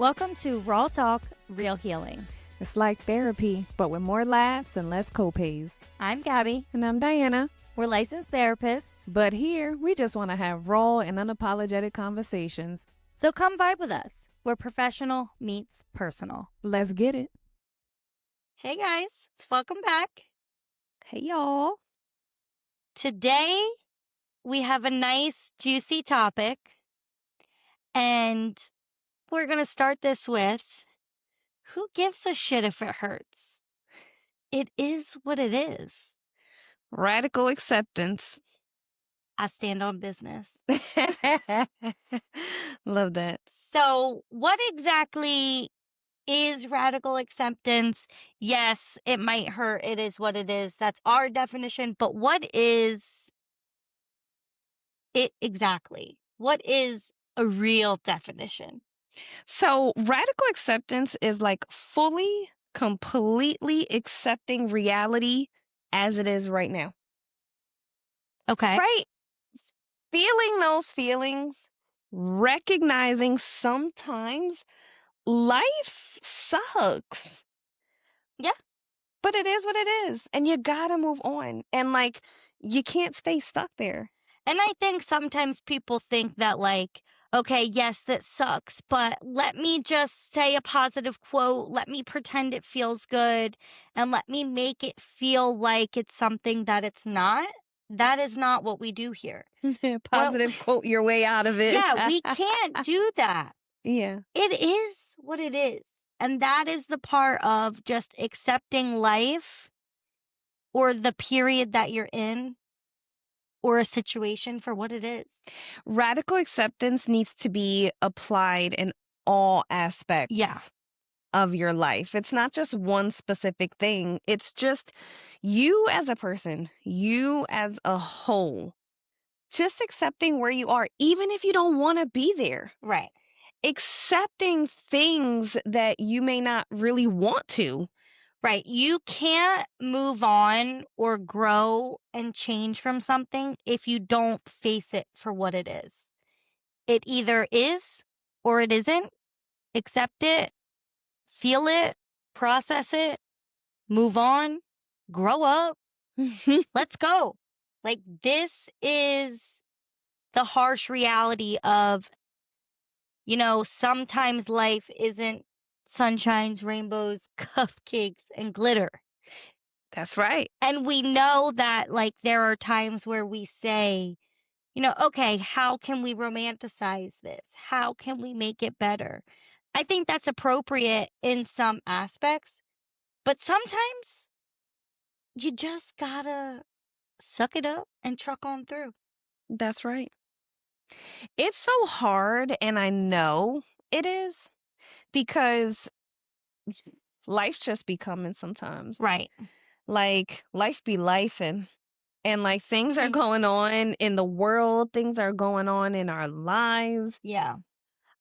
Welcome to Raw Talk, Real Healing. It's like therapy, but with more laughs and less copays. I'm Gabby. And I'm Diana. We're licensed therapists. But here, we just want to have raw and unapologetic conversations. So come vibe with us. We're professional meets personal. Let's get it. Hey guys, welcome back. Hey, y'all. Today, we have a nice, juicy topic. And we're going to start this with, who gives a shit if it hurts? It is what it is. Radical acceptance. I stand on business. Love that. So, what exactly is radical acceptance? Yes, it might hurt. It is what it is. That's our definition. But what is it exactly? What is a real definition? So, radical acceptance is like fully, completely accepting reality as it is right now. Okay. Right? Feeling those feelings, recognizing sometimes life sucks. Yeah. But it is what it is. And you gotta move on. And like, you can't stay stuck there. And I think sometimes people think that, like, okay, yes, that sucks, but let me just say a positive quote. Let me pretend it feels good and let me make it feel like it's something that it's not. That is not what we do here. Positive quote your way out of it. Yeah, we can't do that. Yeah. It is what it is. And that is the part of just accepting life or the period that you're in or a situation for what it is. Radical acceptance needs to be applied in all aspects of your life. It's not just one specific thing. It's just you as a person, you as a whole, just accepting where you are, even if you don't want to be there. Right. Accepting things that you may not really want to. Right. You can't move on or grow and change from something if you don't face it for what it is. It either is or it isn't. Accept it, feel it, process it, move on, grow up. Let's go. Like, this is the harsh reality of, sometimes life isn't sunshines, rainbows, cupcakes, and glitter. That's right. And we know that, like, there are times where we say, okay, how can we romanticize this? How can we make it better? I think that's appropriate in some aspects, but sometimes you just gotta suck it up and truck on through. That's right. It's so hard, and I know it is, because life just be coming sometimes. Right. Like, life be life, and like, things are going on in the world, things are going on in our lives. Yeah.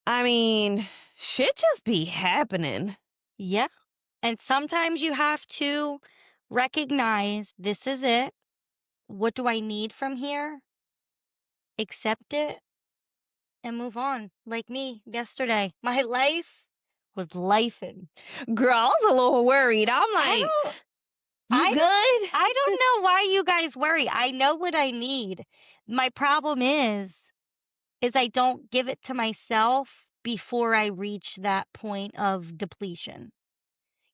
I mean, shit just be happening. Yeah. And sometimes you have to recognize this is it. What do I need from here? Accept it and move on. Like me yesterday. My life was lifing. Girl, I was a little worried. I'm like, you good? I don't know why you guys worry. I know what I need. My problem is I don't give it to myself before I reach that point of depletion.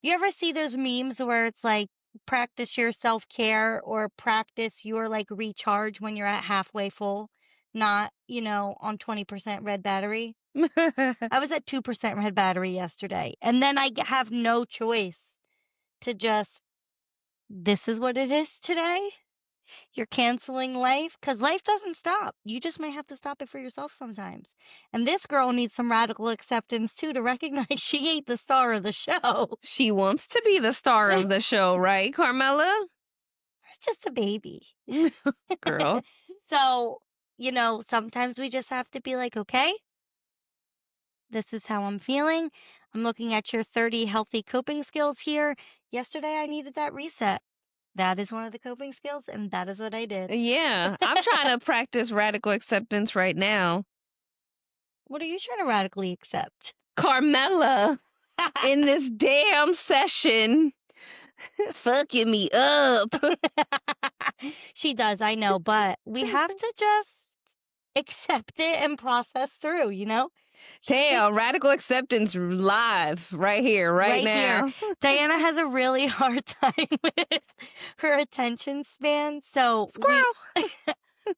You ever see those memes where it's like, practice your self-care or practice your like recharge when you're at halfway full, not, on 20% red battery? I was at 2% red battery yesterday. And then I have no choice to just, this is what it is today. You're canceling life because life doesn't stop. You just might have to stop it for yourself sometimes. And this girl needs some radical acceptance too to recognize she ain't the star of the show. She wants to be the star of the show, right, Carmela? It's just a baby. Girl. So, sometimes we just have to be like, okay, this is how I'm feeling. I'm looking at your 30 healthy coping skills here. Yesterday, I needed that reset. That is one of the coping skills, and that is what I did. Yeah, I'm trying to practice radical acceptance right now. What are you trying to radically accept? Carmela in this damn session fucking me up. She does, I know, but we have to just accept it and process through, you know? Damn, radical acceptance live right here, right now. Diana has a really hard time with her attention span, so Squirrel.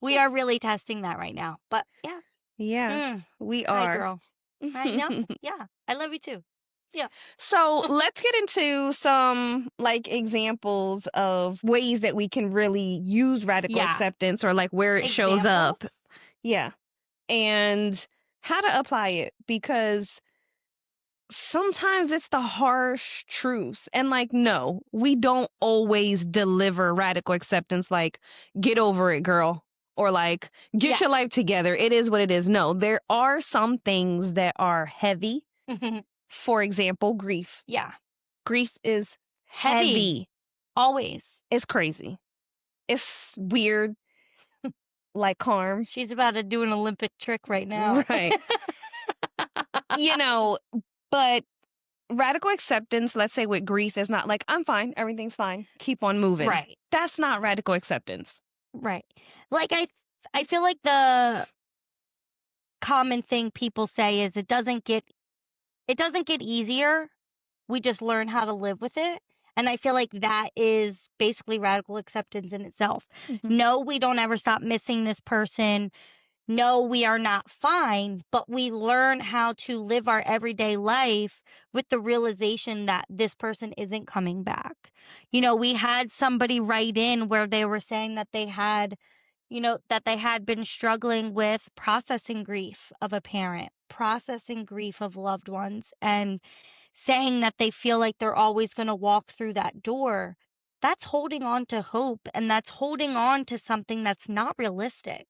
we are really testing that right now. But yeah. Yeah, we Hi, are. girl. I know. Yeah. I love you too. Yeah. So let's get into some like examples of ways that we can really use radical Yeah. acceptance, or like where it shows up. Examples? Yeah. And how to apply it, because sometimes it's the harsh truths. And like, no, we don't always deliver radical acceptance like, get over it, girl. Or like, get Yeah. your life together. It is what it is. No, there are some things that are heavy. For example, grief. Yeah. Grief is heavy. Always. It's crazy. It's weird. Like Carm. She's about to do an Olympic trick right now. Right. You know, but radical acceptance, let's say with grief, is not like, I'm fine, everything's fine, keep on moving. Right. That's not radical acceptance. Right. Like I feel like the common thing people say is it doesn't get easier. We just learn how to live with it. And I feel like that is basically radical acceptance in itself. No, we don't ever stop missing this person. No, we are not fine, but we learn how to live our everyday life with the realization that this person isn't coming back. You know, we had somebody write in where they were saying that they had, that they had been struggling with processing grief of a parent, processing grief of loved ones, and saying that they feel like they're always going to walk through that door. That's holding on to hope, and that's holding on to something that's not realistic.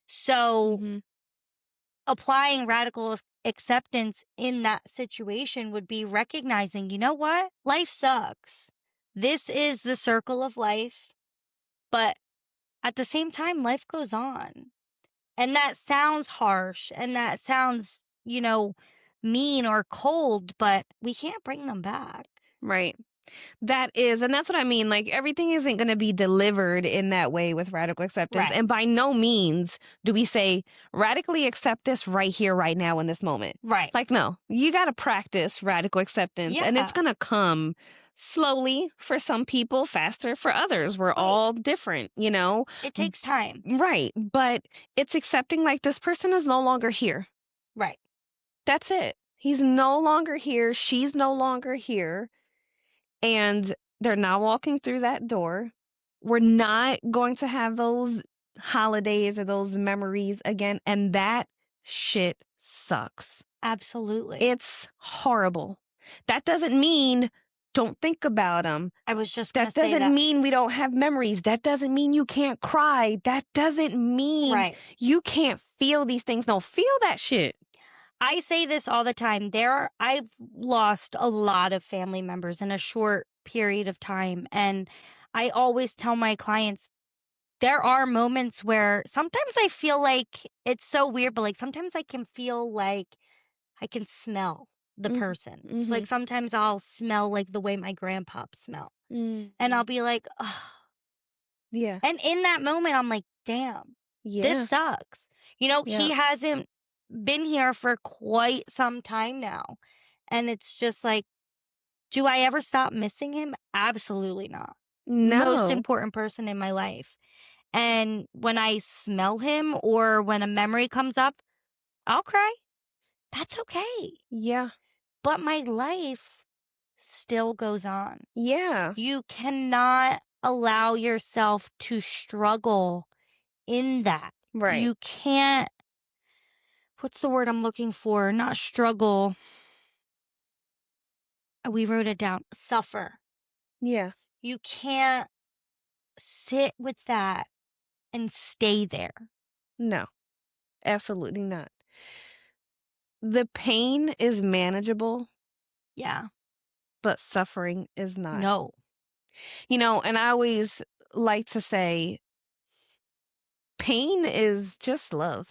So applying radical acceptance in that situation would be recognizing, you know what? Life sucks. This is the circle of life, but at the same time, life goes on. And that sounds harsh and that sounds, mean or cold, but we can't bring them back. Right. That is, and that's what I mean. Like, everything isn't going to be delivered in that way with radical acceptance. Right. And by no means do we say, radically accept this right here, right now, in this moment. Right. Like, no, you got to practice radical acceptance. Yeah. And it's going to come slowly for some people, faster for others. We're all different, It takes time. Right. But it's accepting, like, this person is no longer here. Right. That's it. He's no longer here. She's no longer here. And they're not walking through that door. We're not going to have those holidays or those memories again. And that shit sucks. Absolutely. It's horrible. That doesn't mean don't think about them. I was just going to say that. That doesn't mean we don't have memories. That doesn't mean you can't cry. That doesn't mean you can't feel these things. No, feel that shit. I say this all the time. I've lost a lot of family members in a short period of time. And I always tell my clients, there are moments where sometimes I feel like it's so weird, but like sometimes I can feel like I can smell the person. So like sometimes I'll smell like the way my grandpa smelled. And I'll be like, oh. Yeah. And in that moment, I'm like, damn, this sucks. He hasn't been here for quite some time now. And it's just like, do I ever stop missing him? Absolutely not. No. Most important person in my life. And when I smell him or when a memory comes up, I'll cry. That's okay. Yeah. But my life still goes on. Yeah. You cannot allow yourself to struggle in that. Right. You can't, what's the word I'm looking for? Not struggle. We wrote it down. Suffer. Yeah. You can't sit with that and stay there. No, absolutely not. The pain is manageable. Yeah. But suffering is not. No. And I always like to say, pain is just love.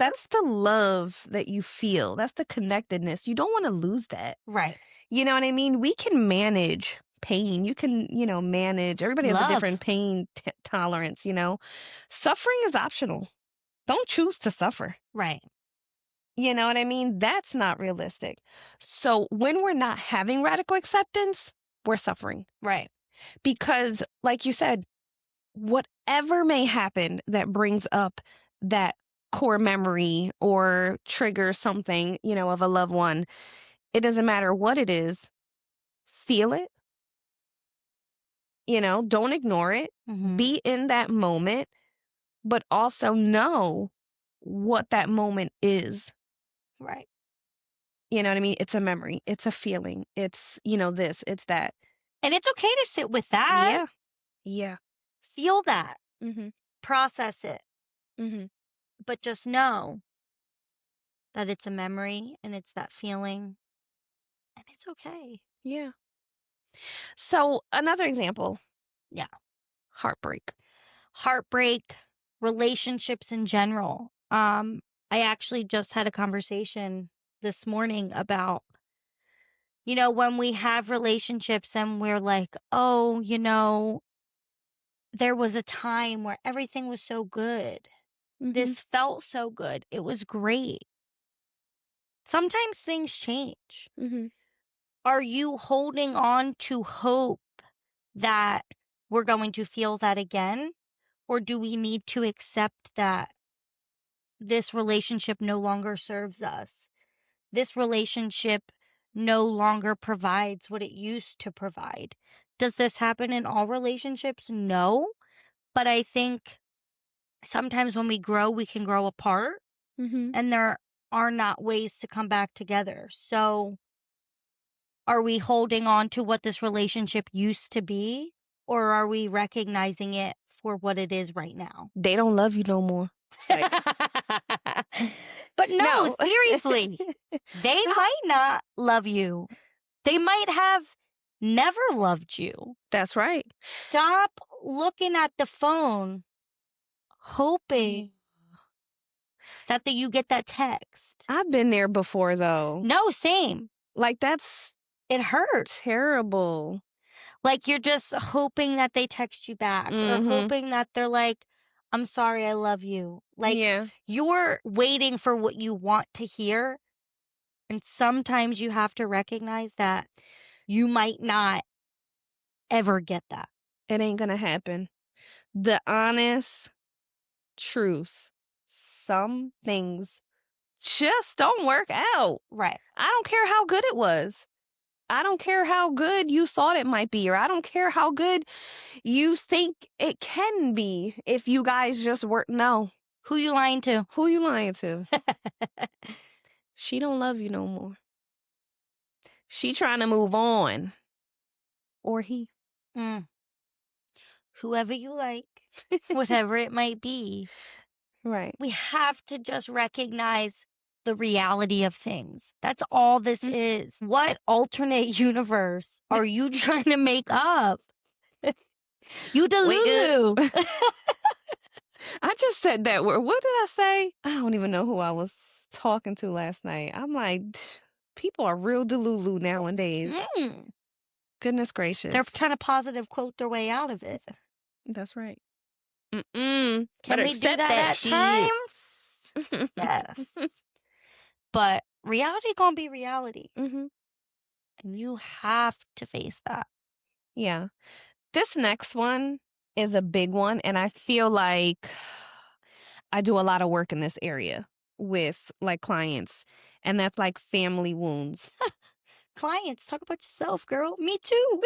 That's the love that you feel. That's the connectedness. You don't want to lose that. Right. You know what I mean? We can manage pain. You can, manage. Everybody has a Love. different pain tolerance, Suffering is optional. Don't choose to suffer. Right. You know what I mean? That's not realistic. So when we're not having radical acceptance, we're suffering. Right. Because, like you said, whatever may happen that brings up that core memory or triggers something, of a loved one, it doesn't matter what it is, feel it, don't ignore it, be in that moment, but also know what that moment is. Right. You know what I mean? It's a memory, it's a feeling, it's, this, it's that. And it's okay to sit with that. Yeah. Yeah. Feel that. Mm-hmm. Process it. Mm-hmm. But just know that it's a memory and it's that feeling. And it's okay. Yeah. So another example. Yeah. Heartbreak. Heartbreak, relationships in general. I actually just had a conversation this morning about, when we have relationships and we're like, oh, there was a time where everything was so good. Mm-hmm. This felt so good. It was great. Sometimes things change. Mm-hmm. Are you holding on to hope that we're going to feel that again? Or do we need to accept that this relationship no longer serves us? This relationship no longer provides what it used to provide. Does this happen in all relationships? No. But I think sometimes when we grow, we can grow apart, Mm-hmm. and there are not ways to come back together. So are we holding on to what this relationship used to be, or are we recognizing it for what it is right now? They don't love you no more. Like, but no, no. seriously, they might not love you. They might have never loved you. That's right. Stop looking at the phone hoping that you get that text. I've been there before, though. No, same. Like, that's It hurts. terrible. Like, you're just hoping that they text you back, or hoping that they're like, I'm sorry, I love you. Like, Yeah. you're waiting for what you want to hear. And sometimes you have to recognize that you might not ever get that. It ain't gonna happen. The honest truth. Some things just don't work out. Right. I don't care how good it was. I don't care how good you thought it might be, or I don't care how good you think it can be if you guys just work. No. Who you lying to? Who you lying to? She don't love you no more. She trying to move on. Or he. Whoever you like, whatever it might be. Right. We have to just recognize the reality of things. That's all this is. What alternate universe are you trying to make up? You delulu. I just said that word. What did I say? I don't even know who I was talking to last night. I'm like, people are real delulu nowadays. Goodness gracious. They're trying to positive quote their way out of it. That's right. Can we do that at times? Yes. But reality gonna be reality. And you have to face that. Yeah. This next one is a big one, and I feel like I do a lot of work in this area with like clients, and that's like family wounds. Clients, talk about yourself, girl. Me too.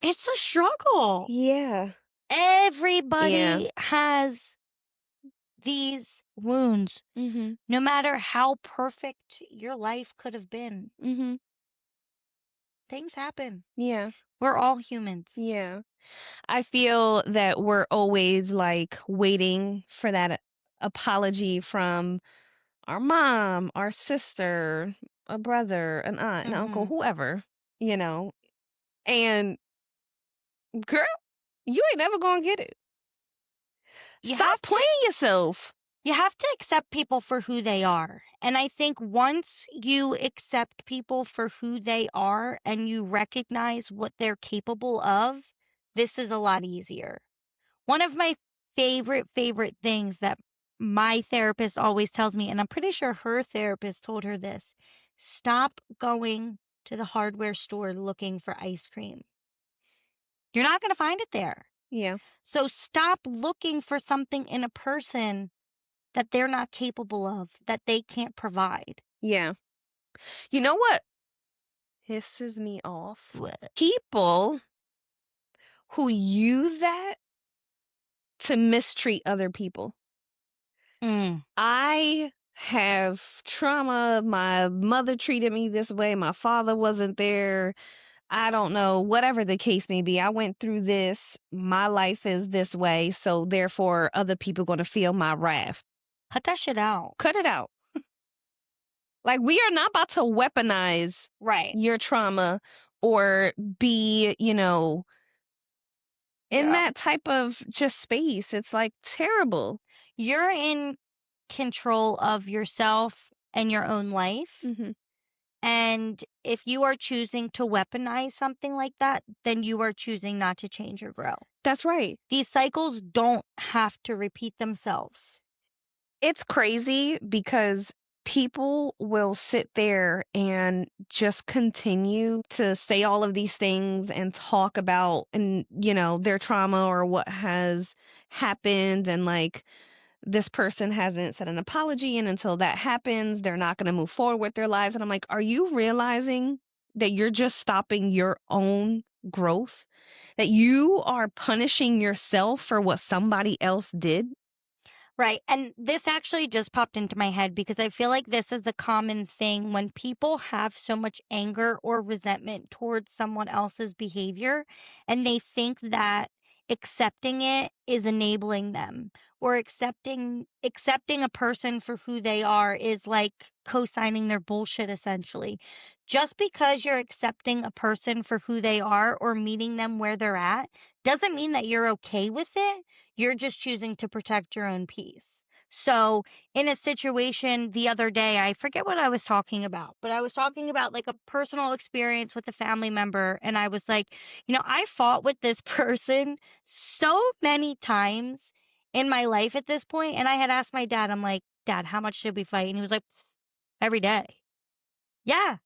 It's a struggle. Yeah. Everybody has these wounds. No matter how perfect your life could have been. Things happen. Yeah. We're all humans. Yeah. I feel that we're always like waiting for that apology from our mom, our sister, a brother, an aunt, an uncle, whoever, and girl, you ain't never gonna get it. Stop playing yourself. You have to accept people for who they are. And I think once you accept people for who they are and you recognize what they're capable of, this is a lot easier. One of my favorite things that my therapist always tells me, and I'm pretty sure her therapist told her this, stop going to the hardware store looking for ice cream. You're not going to find it there. Yeah. So stop looking for something in a person that they're not capable of, that they can't provide. Yeah. You know what pisses me off? What? People who use that to mistreat other people. I have trauma. My mother treated me this way. My father wasn't there. I don't know, whatever the case may be. I went through this. My life is this way. So therefore, other people going to feel my wrath. Cut that shit out. Cut it out. Like, we are not about to weaponize your trauma or be, in that type of just space. It's like terrible. You're in control of yourself and your own life. And if you are choosing to weaponize something like that, then you are choosing not to change or grow. That's right. These cycles don't have to repeat themselves. It's crazy because people will sit there and just continue to say all of these things and talk about their trauma or what has happened, and like, this person hasn't said an apology, and until that happens, they're not going to move forward with their lives. And I'm like, are you realizing that you're just stopping your own growth? That you are punishing yourself for what somebody else did? Right. And this actually just popped into my head because I feel like this is a common thing when people have so much anger or resentment towards someone else's behavior, and they think that accepting it is enabling them, or accepting a person for who they are is like co-signing their bullshit, essentially. Just because you're accepting a person for who they are or meeting them where they're at doesn't mean that you're okay with it. You're just choosing to protect your own peace. So, in a situation the other day, I forget what I was talking about, but I was talking about like a personal experience with a family member. And I was like, I fought with this person so many times in my life at this point. And I had asked my dad, I'm like, Dad, how much did we fight? And he was like, every day. Yeah.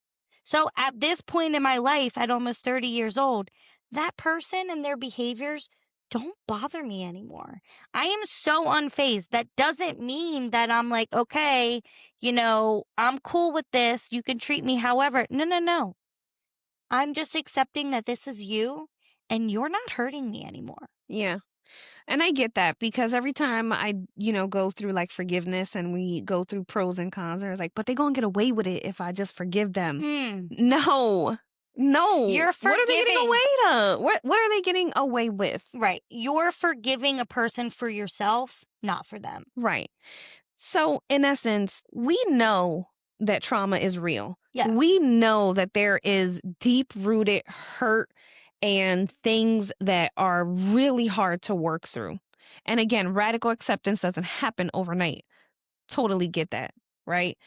So, at this point in my life, at almost 30 years old, that person and their behaviors don't bother me anymore. I am so unfazed. That doesn't mean that I'm like, okay, I'm cool with this. You can treat me however. No. I'm just accepting that this is you and you're not hurting me anymore. Yeah. And I get that, because every time I, go through like forgiveness and we go through pros and cons, there's like, but they're going to get away with it if I just forgive them. No. You're What are they getting forgiving. away to? What are they getting away with? Right. You're forgiving a person for yourself, not for them. Right. So, in essence, we know that trauma is real. Yes. We know that there is deep-rooted hurt and things that are really hard to work through. And again, radical acceptance doesn't happen overnight. Totally get that, right?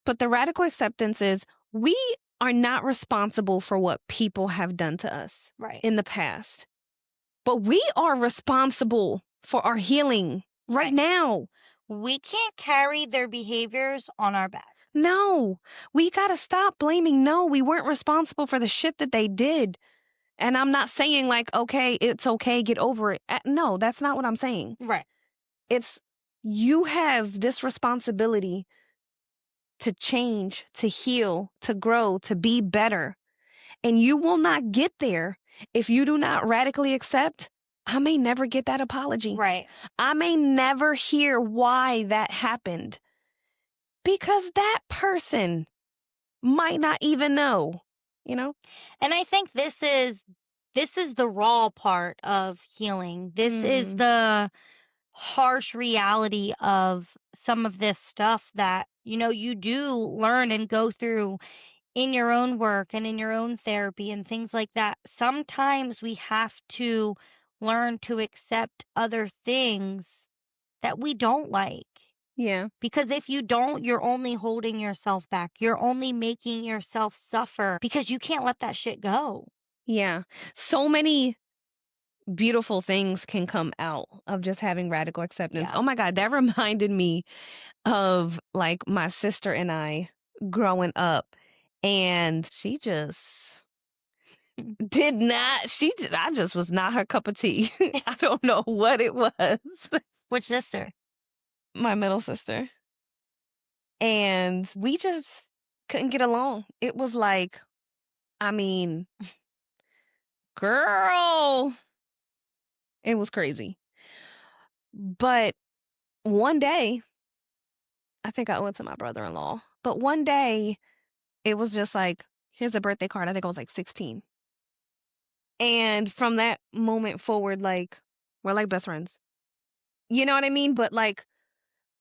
But the radical acceptance is, we are not responsible for what people have done to us in the past. But we are responsible for our healing right now. We can't carry their behaviors on our back. No, we got to stop blaming. No, we weren't responsible for the shit that they did. And I'm not saying like, okay, it's okay, get over it. No, that's not what I'm saying. Right. It's, you have this responsibility to change, to heal, to grow, to be better. And you will not get there if you do not radically accept, I may never get that apology. Right. I may never hear why that happened. Because that person might not even know, And I think this is the raw part of healing. This is the harsh reality of some of this stuff that, you do learn and go through in your own work and in your own therapy and things like that. Sometimes we have to learn to accept other things that we don't like. Yeah. Because if you don't, you're only holding yourself back. You're only making yourself suffer because you can't let that shit go. Yeah. So many beautiful things can come out of just having radical acceptance. Yeah. Oh my God, that reminded me of like my sister and I growing up, and she just did not, I just was not her cup of tea. I don't know what it was. Which sister? My middle sister. And we just couldn't get along. It was like, I mean, girl, it was crazy. But one day, I think I went to my brother-in-law, but one day it was just like, here's a birthday card. I think I was like 16. And from that moment forward, like, we're like best friends. You know what I mean? But like,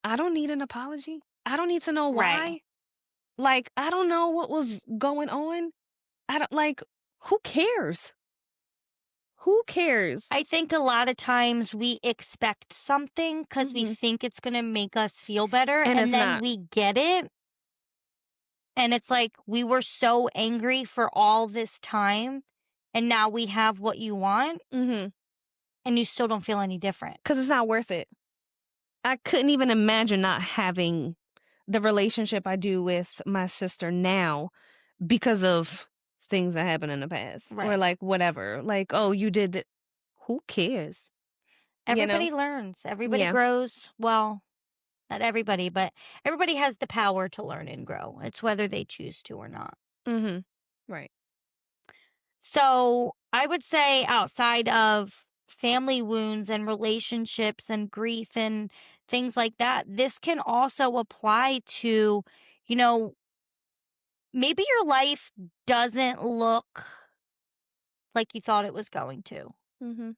I don't need an apology. I don't need to know why. Right. Like, I don't know what was going on. I don't like, who cares? Who cares? I think a lot of times we expect something because we Mhm. think it's going to make us feel better. And And it's then not. we get it. And it's like we were so angry for all this time. And now we have what you want. Mm-hmm. And you still don't feel any different. Because it's not worth it. I couldn't even imagine not having the relationship I do with my sister now because of things that happened in the past. Or Right. like whatever. Like, oh, you did that. Who cares? Everybody learns. Everybody Yeah. grows. Well, not everybody, but everybody has the power to learn and grow. It's whether they choose to or not. Mm-hmm. Right. So I would say outside of family wounds and relationships and grief and things like that, this can also apply to, you know, maybe your life doesn't look like you thought it was going to. Mm-hmm.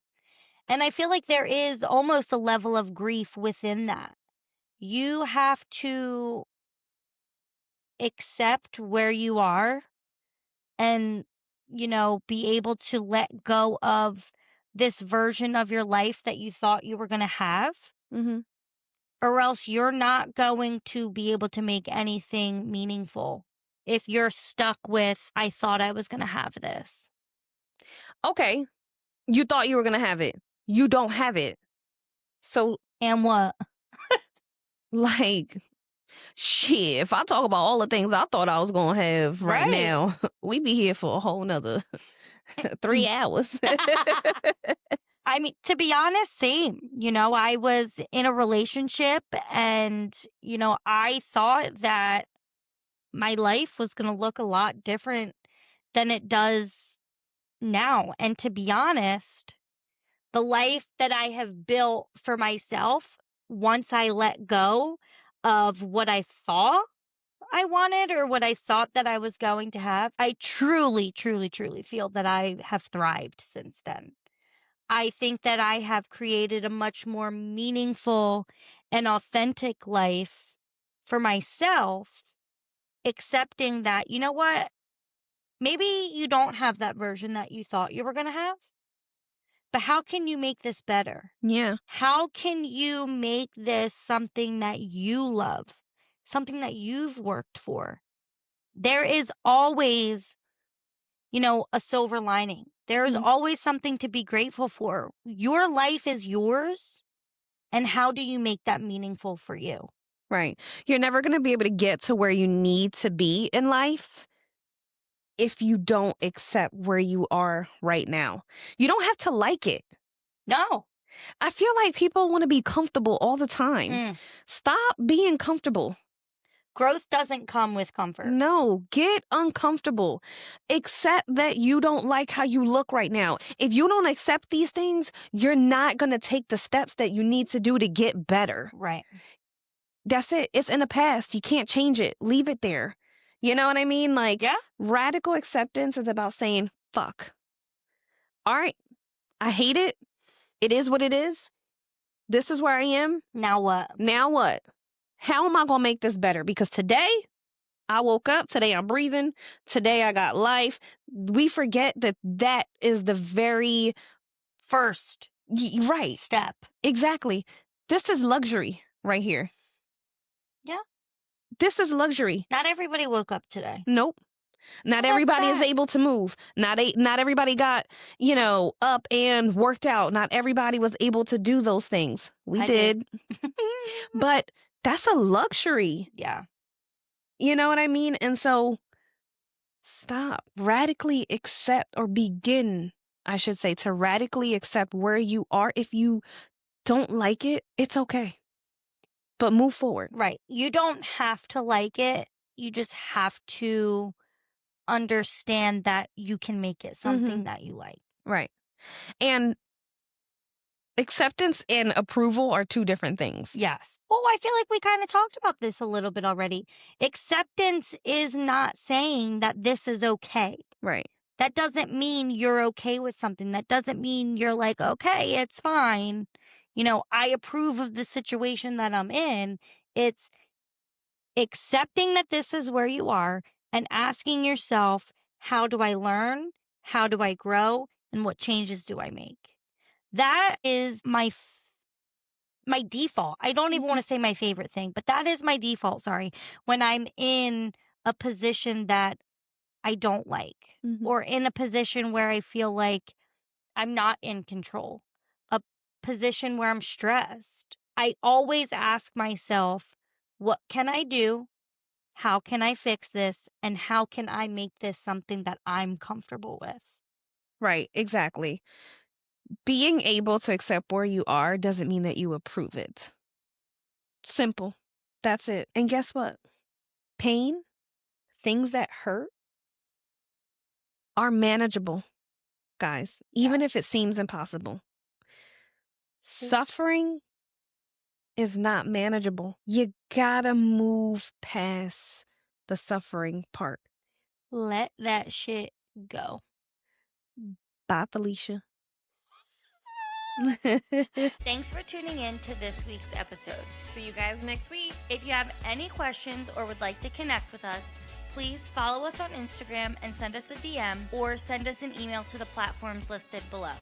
And I feel like there is almost a level of grief within that. You have to accept where you are and, be able to let go of this version of your life that you thought you were going to have, Mm-hmm. or else you're not going to be able to make anything meaningful if you're stuck with, I thought I was going to have this. Okay. You thought you were going to have it. You don't have it. So, And what? like, shit, if I talk about all the things I thought I was going to have right now, we'd be here for a whole nother 3 hours. I mean, to be honest, same. I was in a relationship and, I thought that my life was going to look a lot different than it does now. And to be honest, the life that I have built for myself, once I let go of what I thought I wanted or what I thought that I was going to have, I truly, truly, truly feel that I have thrived since then. I think that I have created a much more meaningful and authentic life for myself, accepting that, you know what? Maybe you don't have that version that you thought you were going to have, but how can you make this better? Yeah. How can you make this something that you love, something that you've worked for? There is always, a silver lining. There's always something to be grateful for. Your life is yours. And how do you make that meaningful for you? Right. You're never going to be able to get to where you need to be in life if you don't accept where you are right now. You don't have to like it. No. I feel like people want to be comfortable all the time. Stop being comfortable. Growth doesn't come with comfort. No, get uncomfortable. Accept that you don't like how you look right now. If you don't accept these things, you're not going to take the steps that you need to do to get better. Right. That's it. It's in the past. You can't change it. Leave it there. You know what I mean? Like, Yeah. Radical acceptance is about saying, fuck. All right. I hate it. It is what it is. This is where I am. Now what? Now what? How am I going to make this better? Because today I woke up. Today I'm breathing. Today I got life. We forget that that is the very first right step. Exactly. This is luxury right here. Yeah. This is luxury. Not everybody woke up today. Nope. Not everybody is able to move. Not everybody got, up and worked out. Not everybody was able to do those things. We did. But that's a luxury. Yeah. You know what I mean? And so stop. Radically accept, or begin, I should say, to radically accept where you are. If you don't like it, it's okay. But move forward. Right. You don't have to like it. You just have to understand that you can make it something that you like. Right. And acceptance and approval are two different things. Yes. Well, I feel like we kind of talked about this a little bit already. Acceptance is not saying that this is okay. Right. That doesn't mean you're okay with something. That doesn't mean you're like, okay, it's fine. I approve of the situation that I'm in. It's accepting that this is where you are and asking yourself, how do I learn? How do I grow? And what changes do I make? That is my default. I don't even want to say my favorite thing, but that is my default, sorry, when I'm in a position that I don't like, or in a position where I feel like I'm not in control, a position where I'm stressed. I always ask myself, what can I do? How can I fix this? And how can I make this something that I'm comfortable with? Right, exactly. Being able to accept where you are doesn't mean that you approve it. Simple. That's it. And guess what? Pain, things that hurt, are manageable, guys, even if it seems impossible. Suffering is not manageable. You gotta move past the suffering part. Let that shit go. Bye, Felicia. Thanks for tuning in to this week's episode. See you guys next week. If you have any questions or would like to connect with us, please follow us on Instagram and send us a DM, or send us an email to the platforms listed below.